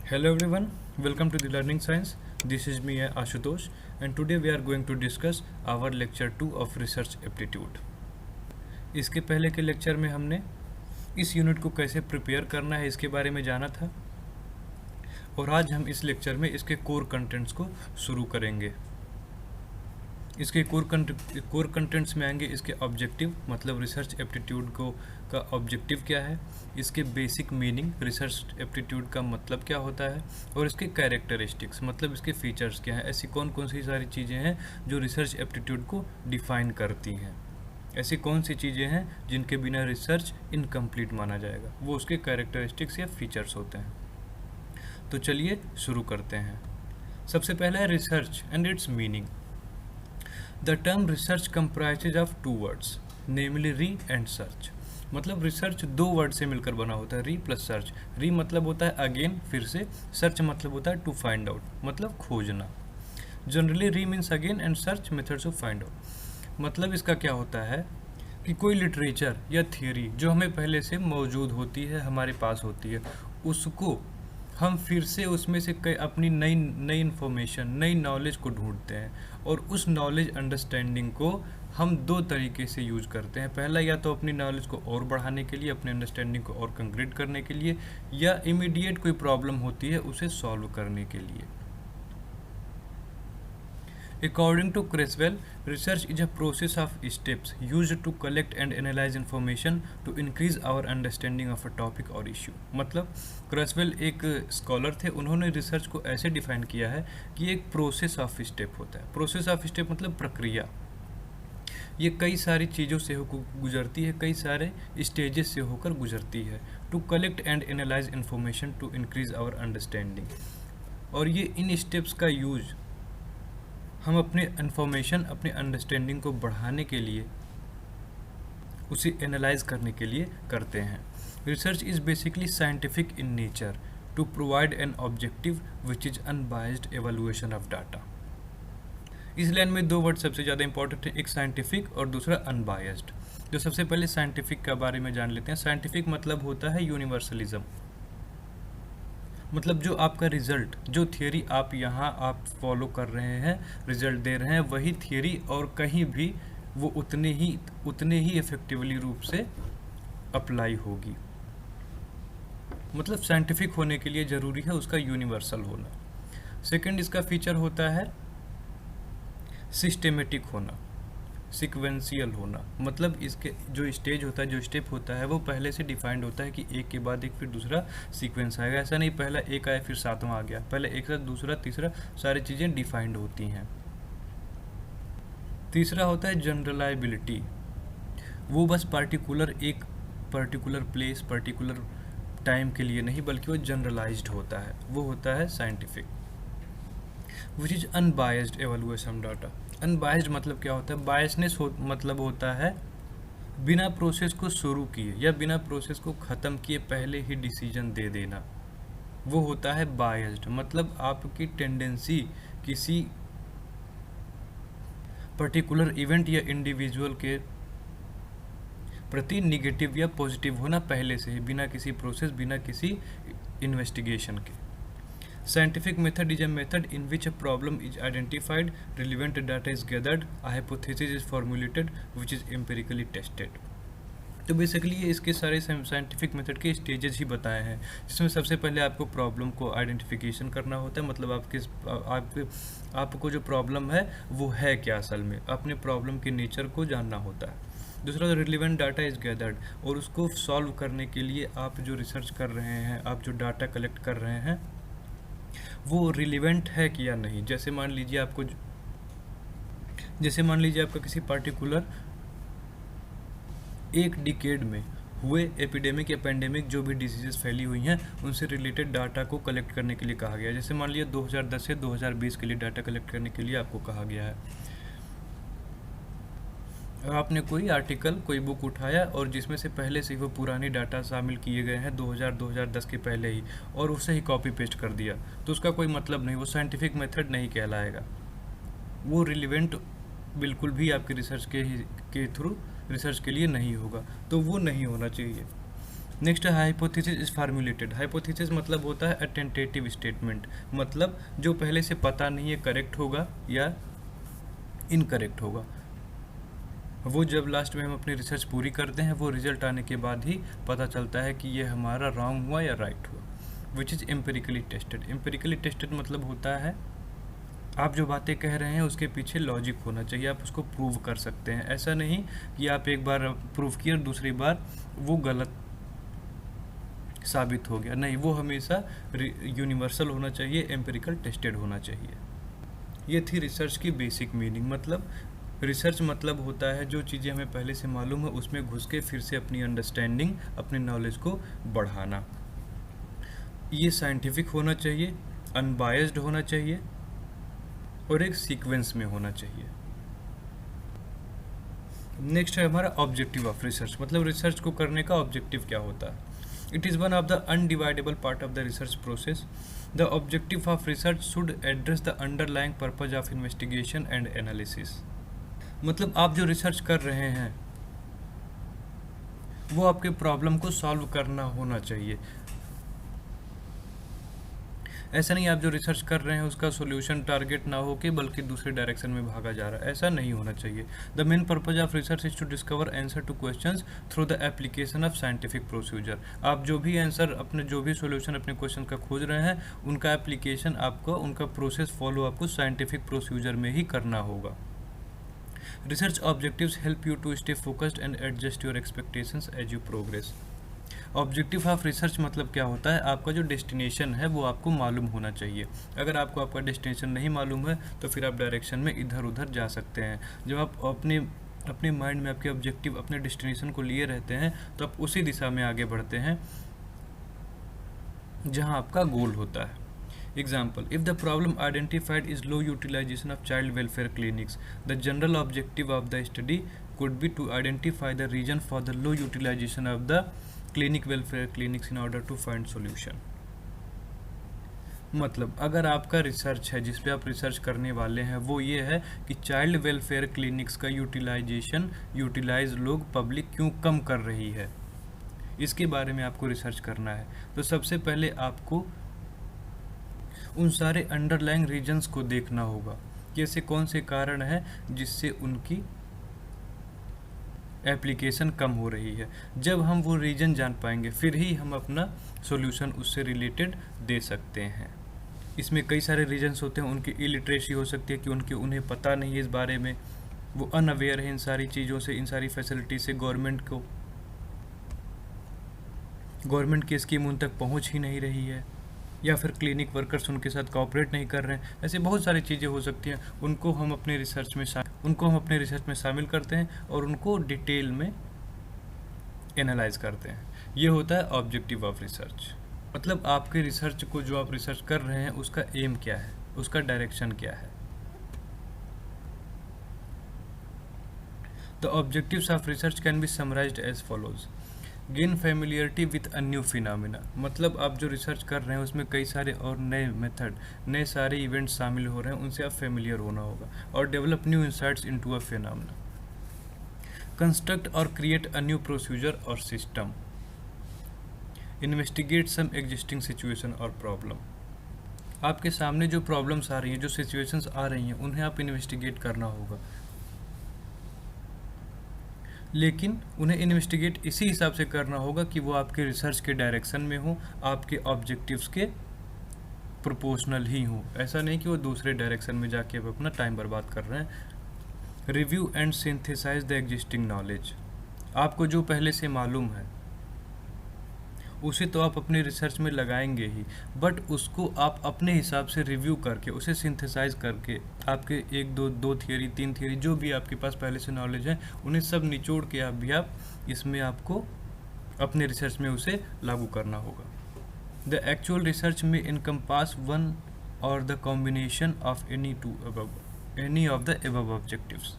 Hello everyone, welcome to the Learning Science. This is me Ashutosh and today we are going to discuss our lecture 2 of research aptitude. इसके पहले के lecture में हमने इस unit को कैसे prepare करना है इसके बारे में जाना था और आज हम इस लेक्चर में इसके कोर कंटेंट्स को शुरू करेंगे। इसके कोर कंटेंट्स में आएंगे इसके ऑब्जेक्टिव, मतलब रिसर्च एप्टीट्यूड का ऑब्जेक्टिव क्या है, इसके बेसिक मीनिंग, रिसर्च एप्टीट्यूड का मतलब क्या होता है, और इसके कैरेक्टरिस्टिक्स, मतलब इसके फीचर्स क्या हैं। ऐसी कौन कौन सी सारी चीज़ें हैं जो रिसर्च एप्टीट्यूड को डिफाइन करती हैं। ऐसी कौन सी चीज़ें हैं जिनके बिना रिसर्च इनकम्प्लीट माना जाएगा, वो उसके कैरेक्टरिस्टिक्स या फीचर्स होते हैं। तो चलिए शुरू करते हैं। सबसे पहला है research and it's meaning. The term research comprises of two words, namely re and search. मतलब रिसर्च दो वर्ड से मिलकर बना होता है, री प्लस सर्च। री मतलब होता है अगेन, फिर से। सर्च मतलब होता है टू फाइंड आउट, मतलब खोजना। जनरली री means again and search methods of find out. मतलब इसका क्या होता है कि कोई लिटरेचर या थियोरी जो हमें पहले से मौजूद होती है, हमारे पास होती है, उसको हम फिर से उसमें से कई अपनी नई इन्फॉर्मेशन, नई नॉलेज को ढूंढते हैं और उस नॉलेज अंडरस्टैंडिंग को हम दो तरीके से यूज करते हैं। पहला, या तो अपनी नॉलेज को और बढ़ाने के लिए, अपने अंडरस्टैंडिंग को और कंक्रीट करने के लिए, या इमीडिएट कोई प्रॉब्लम होती है उसे सॉल्व करने के लिए। According to Creswell, research is a process of steps used to collect and analyze information to increase our understanding of a topic or issue. मतलब क्रेसवेल एक स्कॉलर थे, उन्होंने रिसर्च को ऐसे डिफाइन किया है कि एक प्रोसेस ऑफ स्टेप होता है। प्रोसेस ऑफ स्टेप मतलब प्रक्रिया। ये कई सारी चीज़ों से गुजरती है, कई सारे स्टेजेस से होकर गुजरती है। To collect and analyse information to increase our understanding. और ये इन स्टेप्स का यूज हम अपने इन्फॉर्मेशन, अपने अंडरस्टैंडिंग को बढ़ाने के लिए, उसे एनालाइज करने के लिए करते हैं। Research is basically scientific in nature to provide an objective which is unbiased evaluation of data. इस लाइन में दो वर्ड सबसे ज़्यादा इंपॉर्टेंट है, एक साइंटिफिक और दूसरा अनबायस्ड। जो सबसे पहले साइंटिफिक के बारे में जान लेते हैं। साइंटिफिक मतलब होता है यूनिवर्सलिज्म, मतलब जो आपका रिजल्ट, जो थियरी आप यहाँ फॉलो कर रहे हैं, रिजल्ट दे रहे हैं, वही थियरी और कहीं भी वो उतने ही इफेक्टिवली रूप से अप्लाई होगी। मतलब साइंटिफिक होने के लिए ज़रूरी है उसका यूनिवर्सल होना। सेकंड, इसका फीचर होता है सिस्टेमेटिक होना, सीक्वेंशियल होना। मतलब इसके जो स्टेज होता है, जो स्टेप होता है, वो पहले से डिफाइंड होता है कि एक के बाद एक फिर दूसरा सीक्वेंस आएगा। ऐसा नहीं पहला एक आया फिर सातवां आ गया, पहले एक साथ दूसरा तीसरा, सारी चीज़ें डिफाइंड होती हैं। तीसरा होता है जनरलाइबिलिटी। वो बस एक पर्टिकुलर प्लेस, पर्टिकुलर टाइम के लिए नहीं, बल्कि वो जनरलाइज्ड होता है, वो होता है scientific. Which is unbiased evaluation data. Unbiased मतलब क्या होता है? बायसनेस मतलब होता है बिना प्रोसेस को शुरू किए या बिना प्रोसेस को ख़त्म किए पहले ही डिसीजन दे देना, वो होता है बायस्ड। मतलब आपकी टेंडेंसी किसी पर्टिकुलर इवेंट या इंडिविजुअल के प्रति निगेटिव या पॉजिटिव होना पहले से ही, बिना किसी प्रोसेस, बिना किसी इन्वेस्टिगेशन के। Scientific method is a method in which a problem is identified, relevant data is gathered, a hypothesis is formulated, which is empirically tested. तो बेसिकली ये इसके सारे साइंटिफिक मेथड के स्टेजेस ही बताए हैं, जिसमें सबसे पहले आपको प्रॉब्लम को आइडेंटिफिकेशन करना होता है। मतलब आपको जो प्रॉब्लम है वो है क्या, असल में अपने प्रॉब्लम के नेचर को जानना होता है। दूसरा, रिलेवेंट डाटा इज़ गैदर्ड, और उसको सॉल्व करने के लिए आप जो रिसर्च कर रहे हैं, आप जो डाटा कलेक्ट कर रहे हैं, वो रिलेवेंट है कि या नहीं। जैसे मान लीजिए आपका किसी पार्टिकुलर एक डिकेड में हुए एपिडेमिक या पेंडेमिक, जो भी डिजीजेस फैली हुई हैं, उनसे रिलेटेड डाटा को कलेक्ट करने के लिए कहा गया है। जैसे मान लीजिए 2010 से 2020 के लिए डाटा कलेक्ट करने के लिए आपको कहा गया है। आपने कोई आर्टिकल, कोई बुक उठाया और जिसमें से पहले से ही वो पुरानी डाटा शामिल किए गए हैं 2010 के पहले ही, और उसे ही कॉपी पेस्ट कर दिया, तो उसका कोई मतलब नहीं, वो साइंटिफिक मेथड नहीं कहलाएगा। वो रिलेवेंट बिल्कुल भी आपके रिसर्च के थ्रू रिसर्च के लिए नहीं होगा, तो वो नहीं होना चाहिए। नेक्स्ट है हाइपोथेसिस इज फार्मुलेटेड। हाइपोथेसिस मतलब होता है अ टेंटेटिव स्टेटमेंट, मतलब जो पहले से पता नहीं है करेक्ट होगा या इनकरेक्ट होगा, वो जब लास्ट में हम अपनी रिसर्च पूरी करते हैं वो रिजल्ट आने के बाद ही पता चलता है कि ये हमारा रॉन्ग हुआ या राइट हुआ, which is empirically tested. Empirically tested मतलब होता है आप जो बातें कह रहे हैं उसके पीछे लॉजिक होना चाहिए, आप उसको प्रूव कर सकते हैं। ऐसा नहीं कि आप एक बार प्रूव किए और दूसरी बार वो गलत साबित हो गया, नहीं, वो हमेशा यूनिवर्सल होना चाहिए, एम्पेरिकल टेस्टेड होना चाहिए। ये थी रिसर्च की बेसिक मीनिंग। मतलब रिसर्च मतलब होता है जो चीज़ें हमें पहले से मालूम है उसमें घुस के फिर से अपनी अंडरस्टैंडिंग, अपने नॉलेज को बढ़ाना। ये साइंटिफिक होना चाहिए, अनबायस्ड होना चाहिए और एक सीक्वेंस में होना चाहिए। नेक्स्ट है हमारा ऑब्जेक्टिव ऑफ रिसर्च। मतलब रिसर्च को करने का ऑब्जेक्टिव क्या होता है। It is one of the undividable part of the research process. The objective of research should address the underlying purpose of investigation and analysis. मतलब आप जो रिसर्च कर रहे हैं वो आपके प्रॉब्लम को सॉल्व करना होना चाहिए। ऐसा नहीं आप जो रिसर्च कर रहे हैं उसका सॉल्यूशन टारगेट ना हो कि बल्कि दूसरे डायरेक्शन में भागा जा रहा है, ऐसा नहीं होना चाहिए। The main purpose of research is to discover answer to questions through the application of scientific procedure. आप जो भी आंसर अपने जो भी सॉल्यूशन अपने क्वेश्चन का खोज रहे हैं उनका एप्लीकेशन आपको, उनका प्रोसेस फॉलो आपको साइंटिफिक प्रोसीजर में ही करना होगा। Research objectives help you to stay focused and adjust your expectations as you progress. Objective of research मतलब क्या होता है, आपका जो डेस्टिनेशन है वो आपको मालूम होना चाहिए। अगर आपको आपका डेस्टिनेशन नहीं मालूम है तो फिर आप डायरेक्शन में इधर उधर जा सकते हैं। जब आप अपने माइंड में आपके ऑब्जेक्टिव, अपने डेस्टिनेशन को लिए रहते हैं तो आप उसी दिशा में आगे बढ़ते हैं जहां आपका गोल होता है। Example, if the problem identified is low utilization of child welfare clinics, the general objective of the study could be to identify the reason for the low utilization of the clinic welfare clinics in order to find solution. मतलब अगर आपका research है जिस पे आप research करने वाले हैं वो ये है कि चाइल्ड वेलफेयर क्लिनिक्स का यूटिलाइज लोग, पब्लिक क्यों कम कर रही है, इसके बारे में आपको रिसर्च करना है। तो सबसे पहले आपको उन सारे अंडरलाइंग रीजन्स को देखना होगा कि ऐसे कौन से कारण हैं जिससे उनकी एप्लीकेशन कम हो रही है। जब हम वो रीजन जान पाएंगे फिर ही हम अपना सॉल्यूशन उससे रिलेटेड दे सकते हैं। इसमें कई सारे रीजन्स होते हैं, उनकी इलिटरेसी हो सकती है कि उन्हें पता नहीं है इस बारे में, वो अनअवेयर है इन सारी चीज़ों से, इन सारी फैसिलिटी से, गवर्नमेंट की स्कीम उन तक पहुंच ही नहीं रही है, या फिर क्लिनिक वर्कर्स उनके साथ कोऑपरेट नहीं कर रहे हैं। ऐसे बहुत सारी चीज़ें हो सकती हैं, उनको हम अपने रिसर्च में शामिल करते हैं और उनको डिटेल में एनालाइज करते हैं। ये होता है ऑब्जेक्टिव ऑफ रिसर्च। मतलब आपके रिसर्च को, जो आप रिसर्च कर रहे हैं उसका एम क्या है, उसका डायरेक्शन क्या है। The objectives of research can be summarised as follows. Gain familiarity with a new phenomena. मतलब आप जो रिसर्च कर रहे हैं उसमें कई सारे और नए मेथड, नए सारे इवेंट्स शामिल हो रहे हैं, उनसे आप फेमिलियर होना होगा। और develop new insights into a phenomena. Construct और क्रिएट अ न्यू प्रोसीजर और सिस्टम। इन्वेस्टिगेट सम एग्जिस्टिंग सिचुएशन और प्रॉब्लम। आपके सामने जो प्रॉब्लम्स आ रही हैं, जो सिचुएशंस आ रही हैं, उन्हें आप इन्वेस्टिगेट करना होगा, लेकिन उन्हें इन्वेस्टिगेट इसी हिसाब से करना होगा कि वो आपके रिसर्च के डायरेक्शन में हो, आपके ऑब्जेक्टिव्स के प्रोपोर्शनल ही हो। ऐसा नहीं कि वो दूसरे डायरेक्शन में जाके अब अपना टाइम बर्बाद कर रहे हैं। Review and synthesise the existing knowledge. आपको जो पहले से मालूम है उसे तो आप अपने रिसर्च में लगाएंगे ही, बट उसको आप अपने हिसाब से रिव्यू करके, उसे सिंथेसाइज करके, आपके एक दो थियरी, 3 थियरी जो भी आपके पास पहले से नॉलेज है उन्हें सब निचोड़ के आप इसमें आपको अपने रिसर्च में उसे लागू करना होगा। द एक्चुअल रिसर्च में इनकम्पास वन और the combination of any of the above objectives.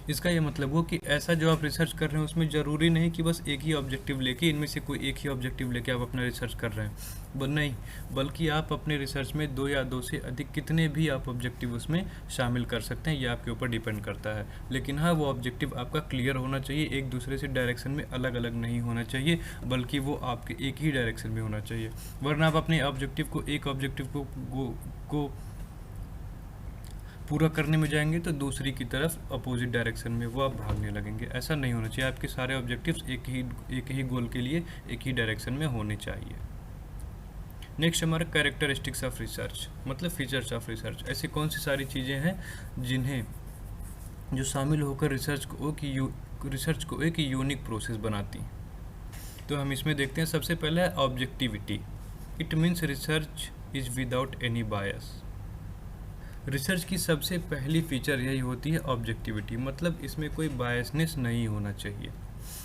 इसका ये मतलब हो कि ऐसा जो आप रिसर्च कर रहे हैं उसमें ज़रूरी नहीं कि बस एक ही ऑब्जेक्टिव लेके, इनमें से कोई एक ही ऑब्जेक्टिव लेके आप अपना रिसर्च कर रहे हैं, नहीं, बल्कि आप अपने रिसर्च में 2 या 2 से अधिक कितने भी आप ऑब्जेक्टिव उसमें शामिल कर सकते हैं, ये आपके ऊपर डिपेंड करता है। लेकिन हाँ, वो ऑब्जेक्टिव आपका क्लियर होना चाहिए, एक दूसरे से डायरेक्शन में अलग अलग नहीं होना चाहिए, बल्कि वो आपके एक ही डायरेक्शन में होना चाहिए। वरना आप अपने एक ऑब्जेक्टिव को पूरा करने में जाएंगे तो दूसरी की तरफ अपोजिट डायरेक्शन में वो आप भागने लगेंगे। ऐसा नहीं होना चाहिए, आपके सारे ऑब्जेक्टिव्स एक ही गोल के लिए एक ही डायरेक्शन में होने चाहिए। नेक्स्ट हमारा कैरेक्टरिस्टिक्स ऑफ रिसर्च, मतलब फीचर्स ऑफ रिसर्च। ऐसी कौन सी सारी चीज़ें हैं जिन्हें जो शामिल होकर रिसर्च को एक यूनिक प्रोसेस बनाती। तो हम इसमें देखते हैं, सबसे पहला है objectivity. It means research is without any bias. Research की सबसे पहली फीचर यही होती है ऑब्जेक्टिविटी, मतलब इसमें कोई बायसनेस नहीं होना चाहिए।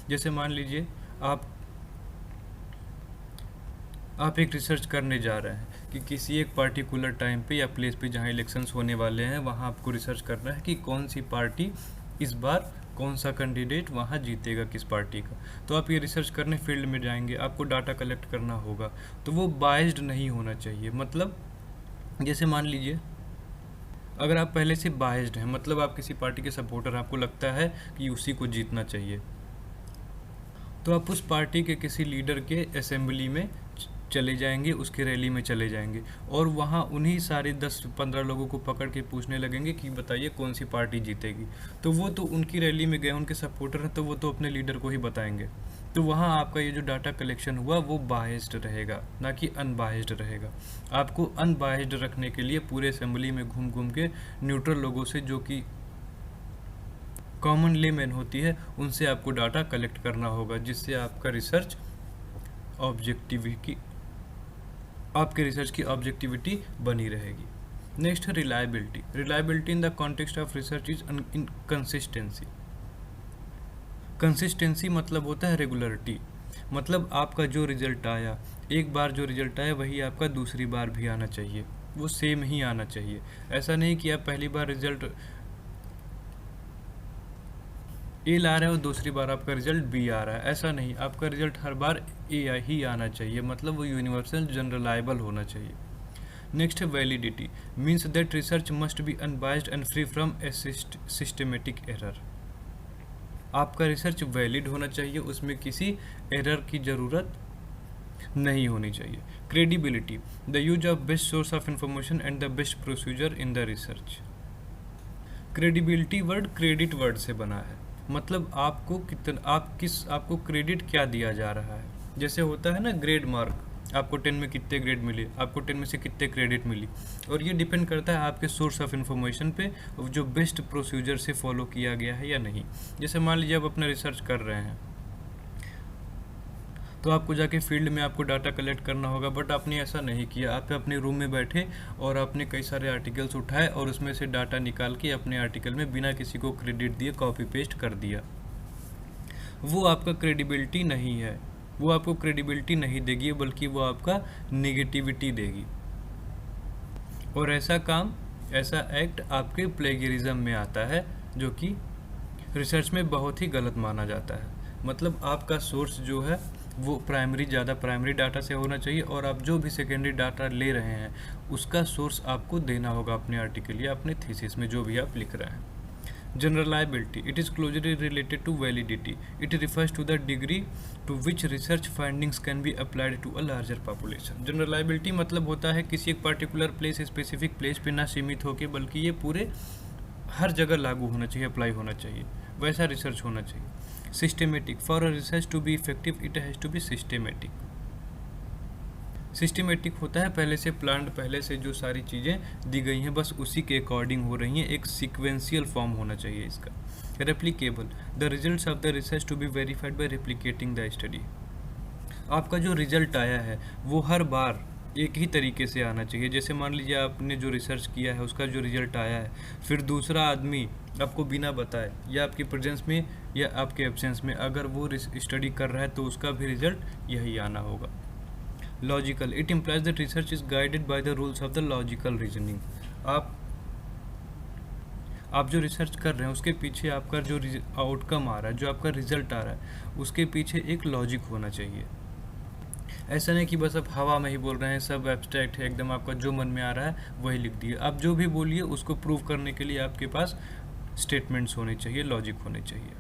जैसे मान लीजिए आप एक रिसर्च करने जा रहे हैं कि किसी एक पार्टिकुलर टाइम पे या प्लेस पे जहाँ इलेक्शंस होने वाले हैं, वहाँ आपको रिसर्च करना है कि कौन सी पार्टी इस बार, कौन सा कैंडिडेट वहाँ जीतेगा, किस पार्टी का। तो आप ये रिसर्च करने फील्ड में जाएंगे, आपको डाटा कलेक्ट करना होगा, तो वो बायस्ड नहीं होना चाहिए। मतलब जैसे मान लीजिए अगर आप पहले से बायस्ड हैं, मतलब आप किसी पार्टी के सपोर्टर, आपको लगता है कि उसी को जीतना चाहिए, तो आप उस पार्टी के किसी लीडर के असेंबली में चले जाएंगे, उसके रैली में चले जाएंगे और वहाँ उन्हीं सारे 10-15 लोगों को पकड़ के पूछने लगेंगे कि बताइए कौन सी पार्टी जीतेगी। तो वो तो उनकी रैली में गए, उनके सपोर्टर हैं, तो वो तो अपने लीडर को ही बताएंगे। तो वहाँ आपका ये जो डाटा कलेक्शन हुआ वो बायस्ड रहेगा, ना कि अनबायस्ड रहेगा। आपको अनबायस्ड रखने के लिए पूरे असेंबली में घूम घूम के न्यूट्रल लोगों से, जो कि कॉमन लेमैन होती है, उनसे आपको डाटा कलेक्ट करना होगा, जिससे आपका रिसर्च आपके रिसर्च की ऑब्जेक्टिविटी बनी रहेगी। नेक्स्ट है reliability. Reliability in the context of research is consistency. Consistency मतलब होता है रेगुलरिटी, मतलब आपका जो रिजल्ट आया, एक बार जो रिजल्ट आया वही आपका दूसरी बार भी आना चाहिए, वो सेम ही आना चाहिए। ऐसा नहीं कि आप पहली बार रिजल्ट ए ला रहे हो, दूसरी बार आपका रिजल्ट बी आ रहा है, ऐसा नहीं। आपका रिजल्ट हर बार ए ही आना चाहिए, मतलब वो यूनिवर्सल जनरलाइबल होना चाहिए। नेक्स्ट है validity, means that research must be unbiased and free from a systematic error. आपका रिसर्च वैलिड होना चाहिए, उसमें किसी एरर की ज़रूरत नहीं होनी चाहिए। Credibility, the use of best source of information and the best procedure in the research. Credibility word credit word से बना है, मतलब आपको क्रेडिट क्या दिया जा रहा है। जैसे होता है ना ग्रेड मार्क, आपको 10 में कितने ग्रेड मिले, आपको 10 में से कितने क्रेडिट मिली, और ये डिपेंड करता है आपके सोर्स ऑफ इन्फॉर्मेशन पे, जो बेस्ट प्रोसीजर से फॉलो किया गया है या नहीं। जैसे मान लीजिए आप अपना रिसर्च कर रहे हैं, तो आपको जाके फील्ड में आपको डाटा कलेक्ट करना होगा, बट आपने ऐसा नहीं किया। आप अपने रूम में बैठे और आपने कई सारे आर्टिकल्स उठाए और उसमें से डाटा निकाल के अपने आर्टिकल में बिना किसी को क्रेडिट दिए कॉपी पेस्ट कर दिया। वो आपका क्रेडिबिलिटी नहीं है, वो आपको क्रेडिबिलिटी नहीं देगी, बल्कि वो आपका नेगेटिविटी देगी। और ऐसा एक्ट आपके प्लेगरिज्म में आता है, जो कि रिसर्च में बहुत ही गलत माना जाता है। मतलब आपका सोर्स जो है वो ज़्यादा प्राइमरी डाटा से होना चाहिए, और आप जो भी सेकेंडरी डाटा ले रहे हैं उसका सोर्स आपको देना होगा अपने आर्टिकल या अपने थीसिस में, जो भी आप लिख रहे हैं। Generalizability, it is closely related to validity. It refers to the degree to which research findings can be applied to a larger population. Generalizability मतलब होता है किसी एक पर्टिकुलर प्लेस, स्पेसिफिक प्लेस पे ना सीमित होके, बल्कि ये पूरे हर जगह लागू होना चाहिए, अप्लाई होना चाहिए, वैसा रिसर्च होना चाहिए। Systematic, for a research to be effective it has to be systematic. Systematic होता है पहले से प्लान्ड, पहले से जो सारी चीज़ें दी गई हैं बस उसी के अकॉर्डिंग हो रही हैं, एक सीक्वेंशियल फॉर्म होना चाहिए इसका। Replicable, the results of the research to be verified by replicating the study. आपका जो रिजल्ट आया है वो हर बार एक ही तरीके से आना चाहिए। जैसे मान लीजिए आपने जो रिसर्च किया है उसका जो रिजल्ट आया है, फिर दूसरा आदमी आपको बिना बताए या आपकी प्रेजेंस में या आपके एब्सेंस में अगर वो स्टडी कर रहा है तो उसका भी रिजल्ट यही आना होगा। Logical, it implies that research is guided by the rules of the logical reasoning. आप जो रिसर्च कर रहे हैं उसके पीछे आपका जो आउटकम आ रहा है, जो आपका रिजल्ट आ रहा है, उसके पीछे एक लॉजिक होना चाहिए। ऐसा नहीं कि बस आप हवा में ही बोल रहे हैं, सब एब्स्ट्रैक्ट है एकदम, आपका जो मन में आ रहा है वही लिख दिए। आप जो भी बोलिए उसको प्रूव करने के लिए आपके पास स्टेटमेंट्स होने चाहिए, लॉजिक होने चाहिए।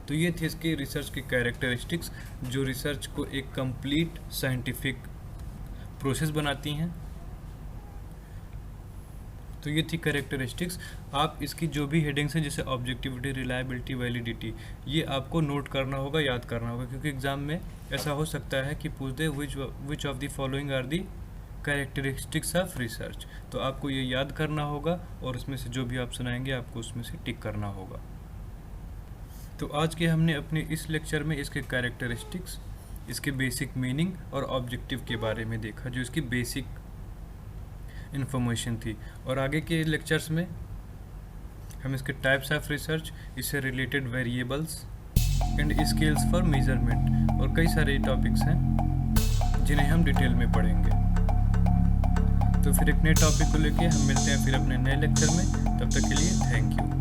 तो ये थे इसके रिसर्च के कैरेक्टरिस्टिक्स जो रिसर्च को एक कंप्लीट साइंटिफिक प्रोसेस बनाती हैं। तो ये थी कैरेक्टरिस्टिक्स। आप इसकी जो भी हेडिंग्स हैं जैसे ऑब्जेक्टिविटी, रिलायबिलिटी, वैलिडिटी, ये आपको नोट करना होगा, याद करना होगा, क्योंकि एग्जाम में ऐसा हो सकता है कि पूछ they which of the following are the characteristics of research. तो आपको ये याद करना होगा और उसमें से जो भी ऑप्शन आएंगे आपको उसमें से टिक करना होगा। तो आज के हमने अपने इस लेक्चर में इसके कैरेक्टरिस्टिक्स, इसके बेसिक मीनिंग और ऑब्जेक्टिव के बारे में देखा, जो इसकी बेसिक इन्फॉर्मेशन थी। और आगे के लेक्चर्स में हम इसके टाइप्स ऑफ रिसर्च, इससे related variables and scales for measurement और कई सारे टॉपिक्स हैं जिन्हें हम डिटेल में पढ़ेंगे। तो फिर एक नए टॉपिक को लेके हम मिलते हैं फिर अपने नए लेक्चर में। तब तक के लिए थैंक यू।